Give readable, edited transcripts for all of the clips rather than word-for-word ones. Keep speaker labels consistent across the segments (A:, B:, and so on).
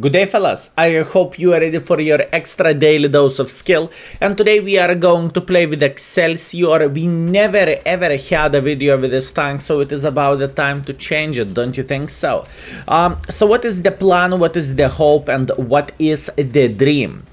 A: Good day, fellas. I hope you are ready for your extra daily dose of skill. And today we are going to play with Excelsior. We never ever had a video with this tank, so it is about the time to change it, don't you think so? So what is the plan, what is the hope, and what is the dream?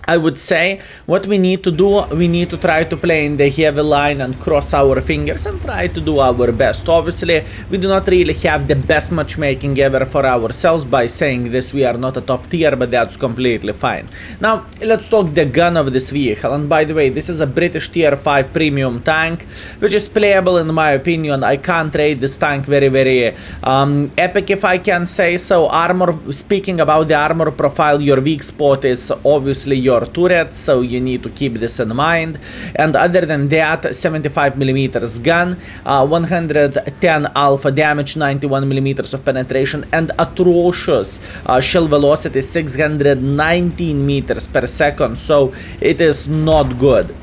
A: I would say what we need to do, we need to try to play in the heavy line and cross our fingers and try to do our best. Obviously, we do not really have the best matchmaking ever for ourselves. By saying this, we are not a top tier, but that's completely fine. Now, let's talk the gun of this vehicle. And by the way, this is a British tier 5 premium tank, which is playable in my opinion. I can't rate this tank very epic, if I can say so. Armor, speaking about the armor profile, your weak spot is obviously your turret, so you need to keep this in mind. And other than that, 75mm gun, 110 alpha damage, 91mm of penetration, and atrocious shell velocity, 619 meters per second, so it is not good.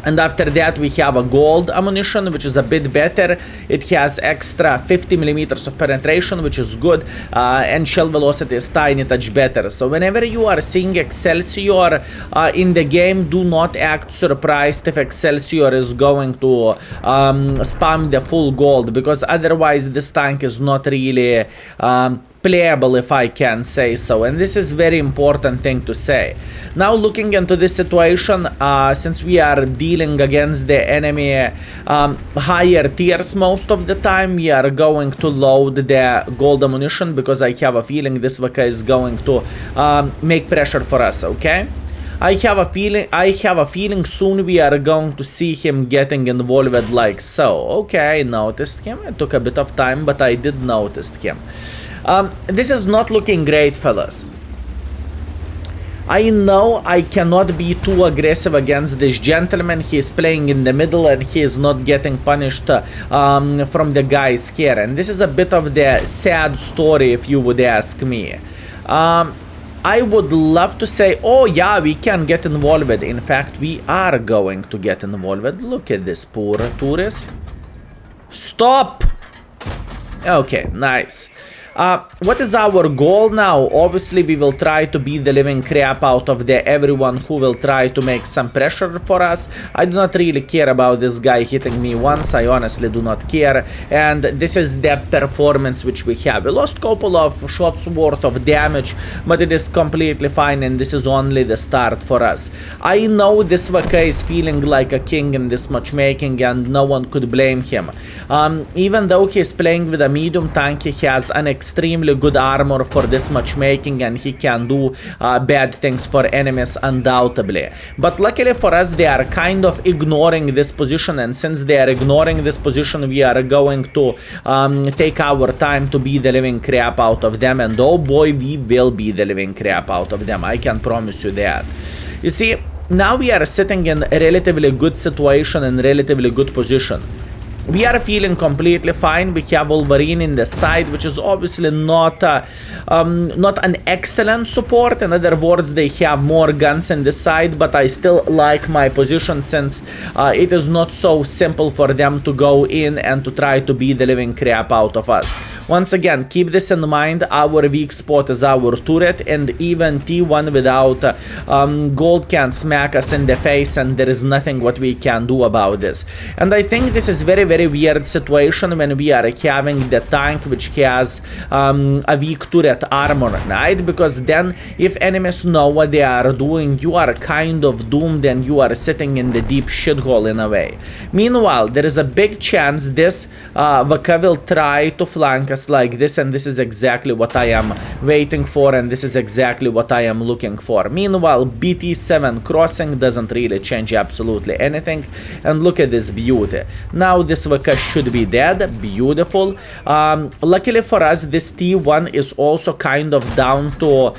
A: And after that we have a gold ammunition, which is a bit better. It has extra 50mm of penetration, which is good, and shell velocity is tiny touch better. So whenever you are seeing Excelsior in the game, do not act surprised if Excelsior is going to spam the full gold, because otherwise this tank is not really playable, if I can say so. And this is very important thing to say. Now looking into this situation, since we are dealing against the enemy higher tiers most of the time, we are going to load the gold ammunition, because I have a feeling this VK is going to make pressure for us, okay? I have a feeling soon we are going to see him getting involved like so. Okay, I noticed him. It took a bit of time, but I did notice him. This is not looking great, fellas. I know I cannot be too aggressive against this gentleman. He is playing in the middle and he is not getting punished from the guys here. And this is a bit of the sad story, if you would ask me. I would love to say, oh yeah, we can get involved. In fact, we are going to get involved. Look at this poor tourist. Stop! Okay, nice. What is our goal now? Obviously, we will try to beat the living crap out of everyone who will try to make some pressure for us. I do not really care about this guy hitting me once. I honestly do not care. And this is the performance which we have. We lost a couple of shots worth of damage, but it is completely fine, and this is only the start for us. I know this VK is feeling like a king in this matchmaking, and no one could blame him. Even though he is playing with a medium tank, he has an extremely good armor for this matchmaking, and he can do bad things for enemies undoubtedly. But luckily for us, they are kind of ignoring this position, and since they are ignoring this position, we are going to take our time to beat the living crap out of them. And oh boy, we will beat the living crap out of them, I can promise you that. You see, now we are sitting in a relatively good situation and relatively good position. We are feeling completely fine. We have Wolverine in the side, which is obviously not an excellent support. In other words, they have more guns in the side, but I still like my position, since it is not so simple for them to go in and to try to beat the living crap out of us. Once again, keep this in mind. Our weak spot is our turret, and even T1 without gold can smack us in the face, and there is nothing what we can do about this. And I think this is very weird situation when we are having the tank which has a weak turret armor, right? Because then if enemies know what they are doing, you are kind of doomed and you are sitting in the deep shithole in a way. Meanwhile, there is a big chance this VK will try to flank us like this, and this is exactly what I am waiting for, and this is exactly what I am looking for. Meanwhile, BT7 crossing doesn't really change absolutely anything, and look at this beauty. Now this VK should be dead. Beautiful. Luckily for us, this T1 is also kind of down to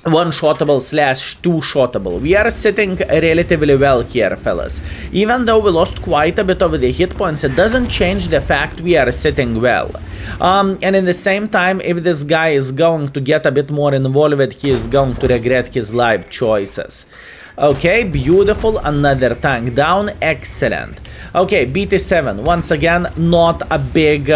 A: one-shottable / two-shottable. We are sitting relatively well here, fellas. Even though we lost quite a bit of the hit points, it doesn't change the fact we are sitting well. And in the same time, if this guy is going to get a bit more involved, he is going to regret his life choices. Okay, beautiful. Another tank down. Excellent. Okay, BT7, once again, not a big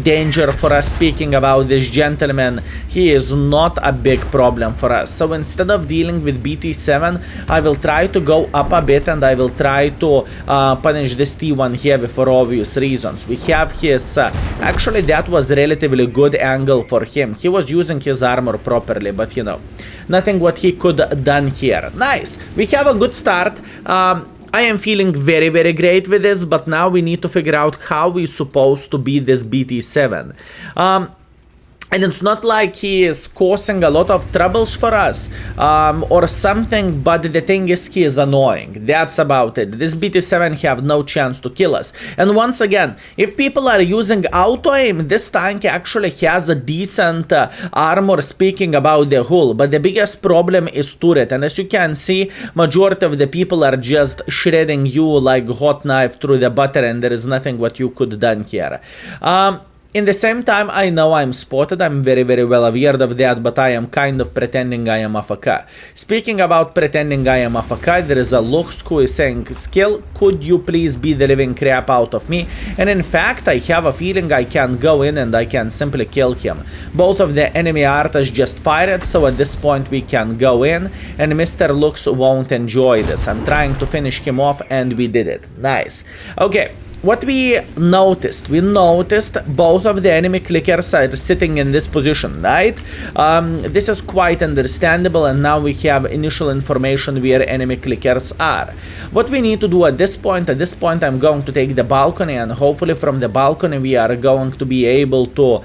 A: danger for us. Speaking about this gentleman, he is not a big problem for us. So instead of dealing with BT7, I will try to go up a bit and I will try to punish this T1 heavy for obvious reasons. We have his... actually, that was a relatively good angle for him. He was using his armor properly, but you know, nothing what he could done here. Nice. We have a good start. I am feeling very, very great with this, but now we need to figure out how we're supposed to beat this BT7. And it's not like he is causing a lot of troubles for us or something, but the thing is he is annoying. That's about it. This BT7 have no chance to kill us. And once again, if people are using auto-aim, this tank actually has a decent armor speaking about the hull. But the biggest problem is turret. And as you can see, majority of the people are just shredding you like hot knife through the butter, and there is nothing what you could done here. In the same time, I know I'm spotted, I'm very, very well aware of that, but I am kind of pretending I am AFK. Speaking about pretending I am AFK, there is a Lux who is saying, Skill, could you please beat the living crap out of me? And in fact, I have a feeling I can go in and I can simply kill him. Both of the enemy artas just fired, so at this point we can go in, and Mr. Lux won't enjoy this. I'm trying to finish him off, and we did it. Nice. Okay. What we noticed both of the enemy clickers are sitting in this position, right? This is quite understandable, and now we have initial information where enemy clickers are. What we need to do at this point I'm going to take the balcony, and hopefully from the balcony we are going to be able to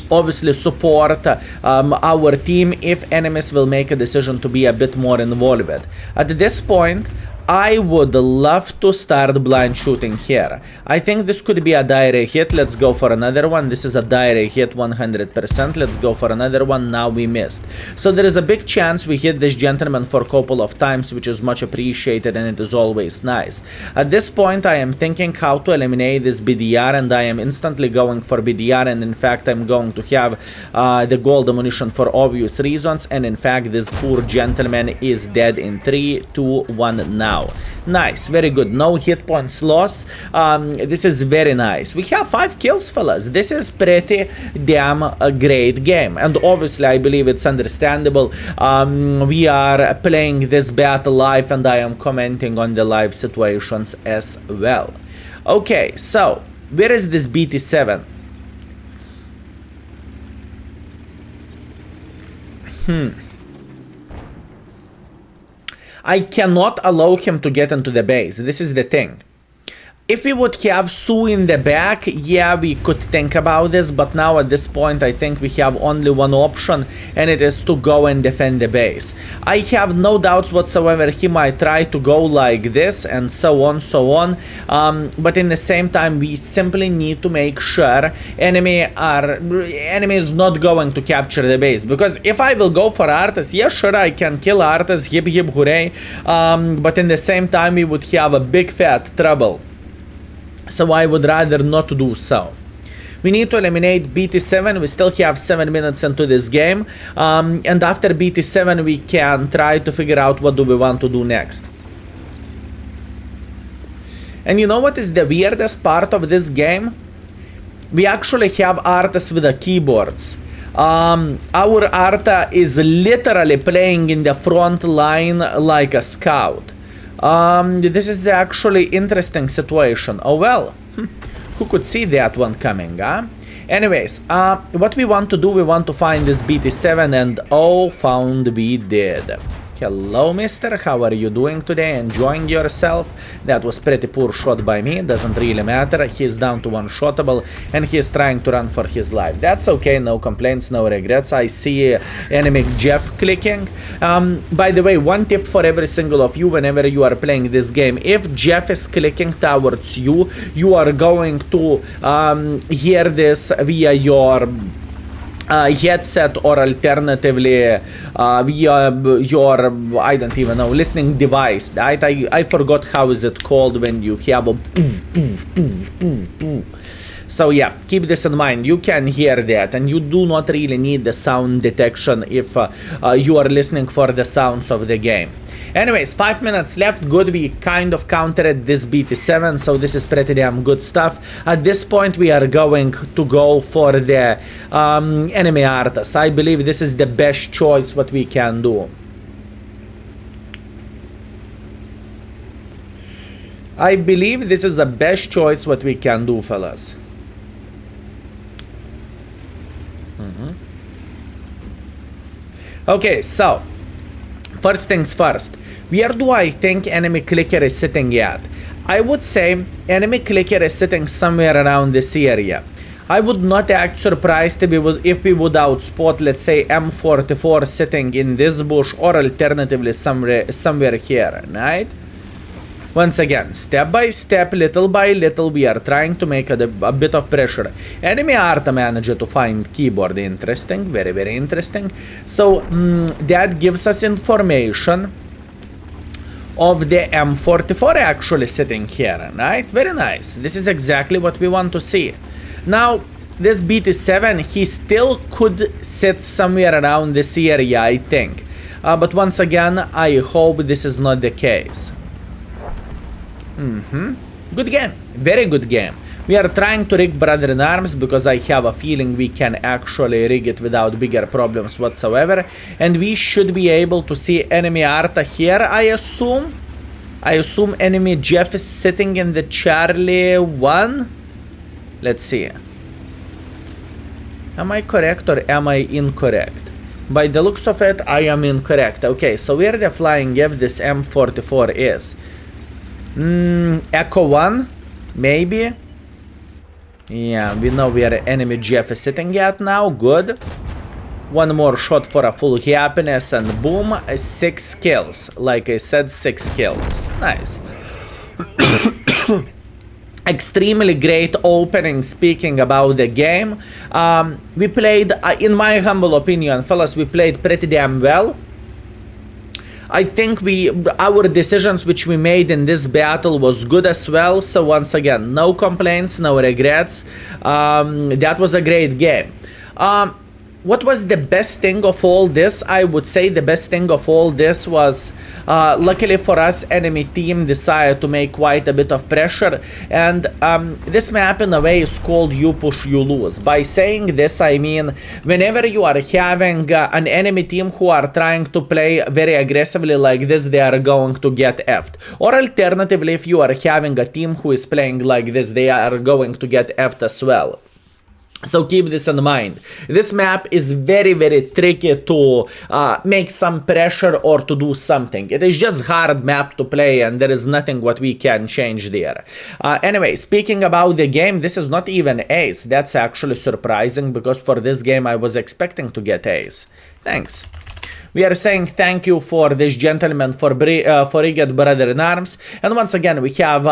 A: obviously support our team if enemies will make a decision to be a bit more involved. At this point, I would love to start blind shooting here. I think this could be a direct hit. Let's go for another one. This is a direct hit 100%. Let's go for another one. Now we missed. So there is a big chance we hit this gentleman for a couple of times, which is much appreciated, and it is always nice. At this point, I am thinking how to eliminate this BDR, and I am instantly going for BDR, and in fact, I'm going to have the gold ammunition for obvious reasons, and in fact, this poor gentleman is dead in 3, 2, 1 now. Nice, very good. No hit points lost. This is very nice. We have 5 kills, fellas. This is pretty damn a great game. And obviously, I believe it's understandable. We are playing this battle live, and I am commenting on the live situations as well. Okay, so where is this BT7? I cannot allow him to get into the base. This is the thing. If we would have Sue in the back, yeah, we could think about this, but now at this point I think we have only one option, and it is to go and defend the base. I have no doubts whatsoever he might try to go like this and so on, but in the same time we simply need to make sure enemy is not going to capture the base, because if I will go for Artas, yeah, sure, I can kill Artas, hip hip hooray, but in the same time we would have a big fat trouble. So I would rather not do so. We need to eliminate BT7. We still have 7 minutes into this game. And after BT7, we can try to figure out what do we want to do next. And you know what is the weirdest part of this game? We actually have artists with the keyboards. Our Arta is literally playing in the front line like a scout. This is actually interesting situation. Oh well, who could see that one coming, huh? Anyways, what we want to do, we want to find this BT7, and oh, found we did. Hello, mister. How are you doing today? Enjoying yourself? That was pretty poor shot by me. Doesn't really matter. He's down to one shotable, and he's trying to run for his life. That's okay. No complaints, no regrets. I see enemy Jeff clicking. By the way, one tip for every single of you whenever you are playing this game. If Jeff is clicking towards you, you are going to hear this via your headset, or alternatively via your, I don't even know, listening device, right? I forgot how is it called when you have a boom, boom, boom, boom, boom. So yeah, keep this in mind. You can hear that, and you do not really need the sound detection if you are listening for the sounds of the game. Anyways, 5 minutes left. Good, we kind of countered this BT7, so this is pretty damn good stuff. At this point, we are going to go for the enemy Arthas. I believe this is the best choice what we can do. I believe this is the best choice what we can do, fellas. Okay, so first things first. Where do I think enemy clicker is sitting at? I would say enemy clicker is sitting somewhere around this area. I would not act surprised if we would outspot, let's say, M44 sitting in this bush, or alternatively somewhere here, right? Once again, step by step, little by little, we are trying to make a bit of pressure. Enemy Arta managed to find keyboard. Interesting, very, very interesting. So that gives us information of the M44 actually sitting here, right? Very nice. This is exactly what we want to see. Now, this BT7, he still could sit somewhere around this area, I think. But once again, I hope this is not the case. Good game. Very good game. We are trying to rig Brother in Arms because I have a feeling we can actually rig it without bigger problems whatsoever. And we should be able to see enemy Arta here, I assume. I assume enemy Jeff is sitting in the Charlie 1. Let's see. Am I correct or am I incorrect? By the looks of it, I am incorrect. Okay, so where the flying F this M44 is? Echo 1? Maybe? Yeah, we know where enemy Jeff is sitting at now. Good. One more shot for a full happiness and boom, 6 kills. Like I said, 6 kills. Nice. Extremely great opening. Speaking about the game, we played, in my humble opinion, fellas, we played pretty damn well. I think our decisions which we made in this battle was good as well. So once again, no complaints, no regrets. That was a great game. What was the best thing of all this? I would say the best thing of all this was, luckily for us, enemy team decided to make quite a bit of pressure. And this map in a way is called you push, you lose. By saying this, I mean, whenever you are having an enemy team who are trying to play very aggressively like this, they are going to get effed. Or alternatively, if you are having a team who is playing like this, they are going to get effed as well. So keep this in mind. This map is very, very tricky to make some pressure or to do something. It is just hard map to play and there is nothing what we can change there. Anyway, speaking about the game, this is not even ace. That's actually surprising because for this game I was expecting to get ace. Thanks. We are saying thank you for this gentleman for Rigged Brother in Arms. And once again, we have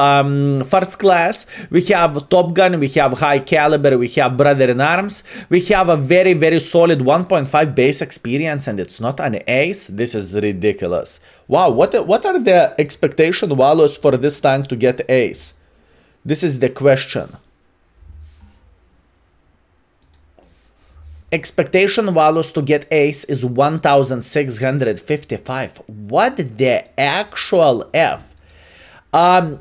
A: First Class, we have Top Gun, we have High Caliber, we have Brother in Arms. We have a very, very solid 1.5 base experience, and it's not an ace. This is ridiculous. Wow, what are the expectation values for this tank to get ace? This is the question. Expectation values to get ace is 1655. What the actual F?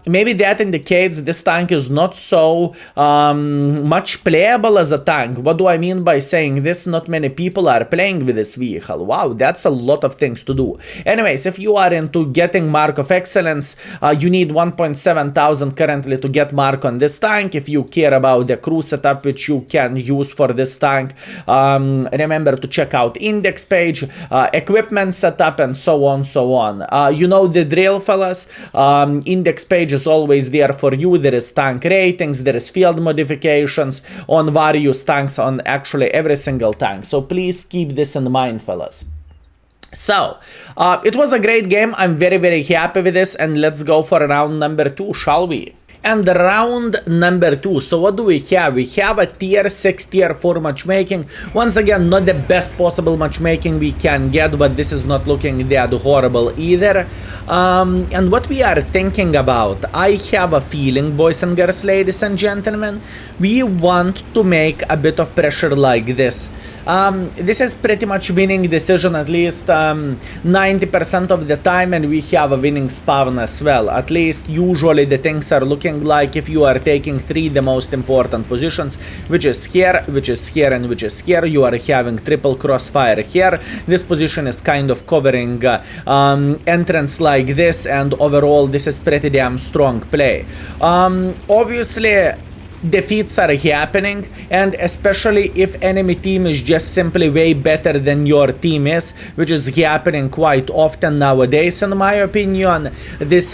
A: Maybe that indicates this tank is not so much playable as a tank. What do I mean by saying this? Not many people are playing with this vehicle. Wow, that's a lot of things to do. Anyways, if you are into getting Mark of Excellence, you need 1,700 currently to get Mark on this tank. If you care about the crew setup which you can use for this tank, remember to check out index page, equipment setup, and so on, so on. You know the drill, fellas. Index page is always there for you. There is tank ratings, there is field modifications on various tanks, on actually every single tank. So please keep this in mind, fellas. So, it was a great game. I'm very, very happy with this, and let's go for round number 2, shall we? And round number 2. So what do we have? We have a tier 6, tier 4 matchmaking. Once again, not the best possible matchmaking we can get, but this is not looking that horrible either. And what we are thinking about, I have a feeling, boys and girls, ladies and gentlemen, we want to make a bit of pressure like this. This is pretty much winning decision at least 90% of the time, and we have a winning spawn as well. At least usually the things are looking like if you are taking 3 the most important positions, which is here, which is here, and which is here. You are having triple crossfire here. This position is kind of covering entrance like this, and overall this is pretty damn strong play. Obviously defeats are happening, and especially if enemy team is just simply way better than your team is, which is happening quite often nowadays in my opinion. This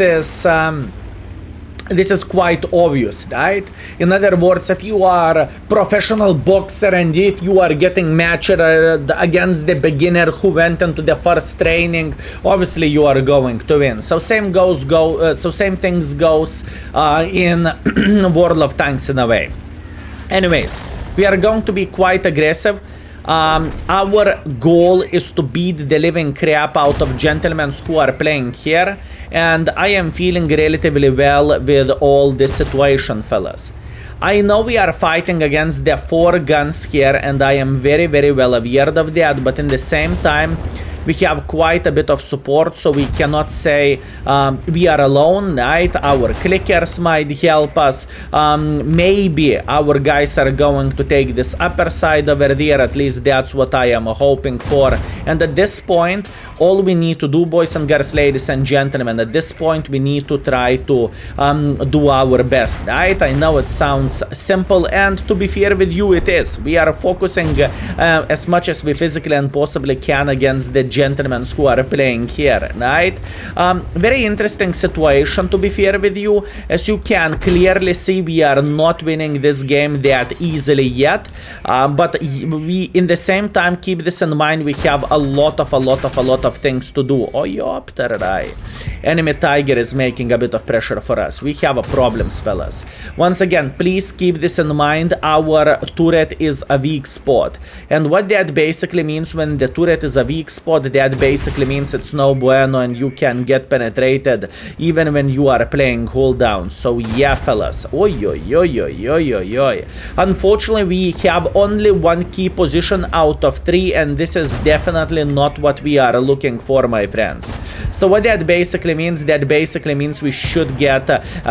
A: is quite obvious, right? In other words, if you are a professional boxer and if you are getting matched against the beginner who went into the first training, obviously you are going to win. So same things goes in World of Tanks in a way. Anyways, we are going to be quite aggressive. Our goal is to beat the living crap out of gentlemen who are playing here, and I am feeling relatively well with all this situation, fellas. I know we are fighting against the 4 guns here, and I am very, very well aware of that, but in the same time, we have quite a bit of support, so we cannot say we are alone, right? Our clickers might help us. Maybe our guys are going to take this upper side over there. At least that's what I am hoping for. And at this point, all we need to do, boys and girls, ladies and gentlemen, at this point we need to try to do our best, right? I know it sounds simple, and to be fair with you, it is. We are focusing as much as we physically and possibly can against the gentlemen who are playing here, right? Very interesting situation, to be fair with you. As you can clearly see, we are not winning this game that easily yet, but we in the same time keep this in mind. We have a lot of things to do. Oh, yopter, right? Enemy tiger is making a bit of pressure for us. We have problems, fellas. Once again, please keep this in mind. Our turret is a weak spot, and what that basically means, when the turret is a weak spot, that basically means it's no bueno and you can get penetrated even when you are playing hold down. So yeah, fellas. Oi, oi, oi, oi, oi, oi, oi. Unfortunately, we have only 1 key position out of 3, and this is definitely not what we are looking for, my friends. So what that basically means, we should get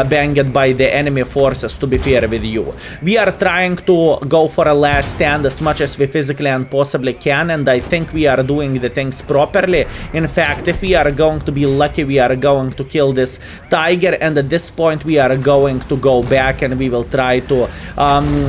A: banged by the enemy forces, to be fair with you. We are trying to go for a last stand as much as we physically and possibly can, and I think we are doing the things properly. In fact, if we are going to be lucky, we are going to kill this tiger, and at this point we are going to go back and we will try to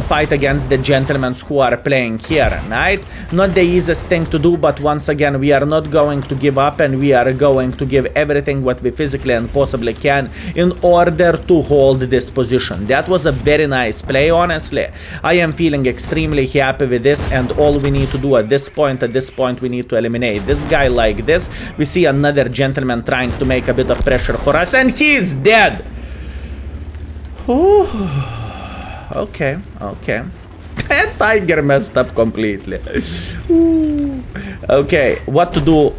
A: fight against the gentlemen who are playing here, right? Not the easiest thing to do, but once again, we are not going to give up, and we are going to give everything what we physically and possibly can in order to hold this position. That was a very nice play, honestly. I am feeling extremely happy with this, and all we need to do at this point, we need to eliminate this guy like this. We see another gentleman trying to make a bit of pressure for us, and he is dead. Ooh. Okay. That tiger messed up completely. Ooh. Okay, what to do?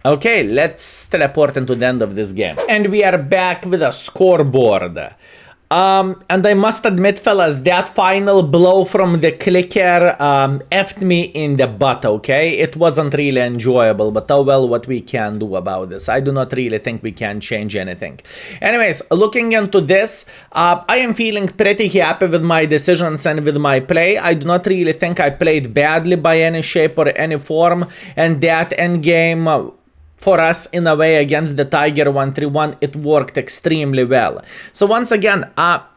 A: Okay, let's teleport into the end of this game. And we are back with a scoreboard. And I must admit, fellas, that final blow from the clicker effed me in the butt, okay? It wasn't really enjoyable, but oh well, what we can do about this. I do not really think we can change anything. Anyways, looking into this, I am feeling pretty happy with my decisions and with my play. I do not really think I played badly by any shape or any form, and that endgame for us in a way against the Tiger 131, it worked extremely well. So once again,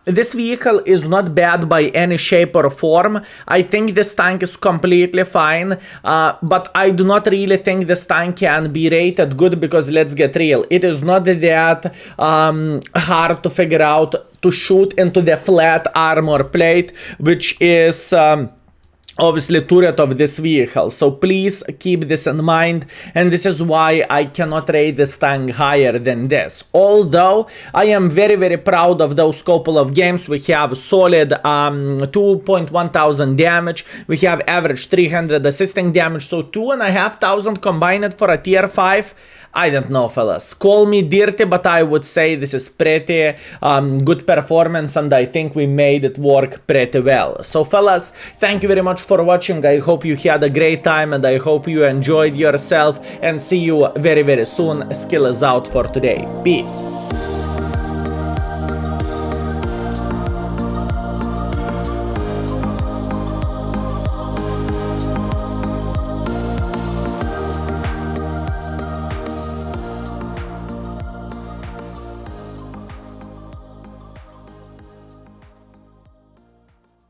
A: this vehicle is not bad by any shape or form. I think this tank is completely fine, but I do not really think this tank can be rated good, because let's get real, it is not that hard to figure out to shoot into the flat armor plate, which is obviously turret of this vehicle, so please keep this in mind, and this is why I cannot rate this tank higher than this. Although I am very proud of those couple of games. We have solid 2.1 thousand damage, we have average 300 assisting damage, so 2,500 combined for a tier 5. I don't know, fellas. Call me dirty, but I would say this is pretty good performance, and I think we made it work pretty well. So, fellas, thank you very much for watching. I hope you had a great time, and I hope you enjoyed yourself, and see you very soon. Skill is out for today. Peace.